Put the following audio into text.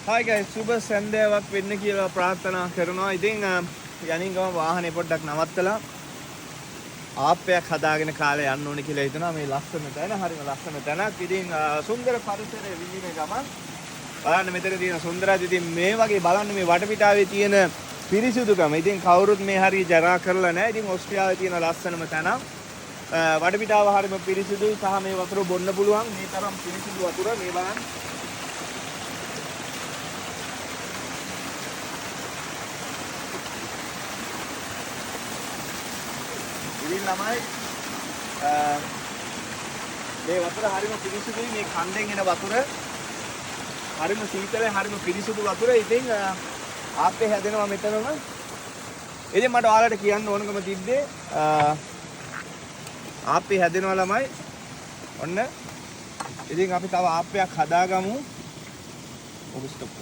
Hi guys, සුබ සන්ධ්‍යාවක් වෙන්න කියලා ප්‍රාර්ථනා කරනවා. ඉතින් යනින් ගම වාහනේ පොඩ්ඩක් නවත්තලා ආප්පයක් හදාගෙන කාලේ යන්න ඕනේ කියලා හිතනවා. මේ ලස්සන තැන, හරිම ලස්සන තැනක්. ඉතින් සුන්දර පරිසරයේ විඳින ගමන් බලන්න මෙතන තියෙන සුන්දරයි. ඉතින් මේ වගේ බලන්න මේ වටපිටාවේ තියෙන පිරිසිදුකම. ඉතින් කවුරුත් මේ හරිය ජරා කරලා නැහැ. ඉතින් ඕස්ට්‍රේලියාවේ තියෙන ලස්සනම තැන. වටපිටාව හරිම පිරිසිදුයි සහ මේ වතුර බොන්න පුළුවන්. මේ තරම් පිරිසිදු වතුර මේ බලන්න. ඉතින් ළමයි මේ වතුර හරිම පිරිසිදුයි. මේ කන්දෙන් එන වතුර හරිම සීතලයි, හරිම පිරිසිදු වතුර. ඉතින් ආප්පේ හැදෙනවා මෙතනම. ඉතින් මට ඔයාලට කියන්න ඕනකම තිබ්බේ ආප්පේ හැදෙනවා ළමයි. ඔන්න. ඉතින් අපි තව ආප්පයක් හදාගමු. ඔබ ස්ටොප්.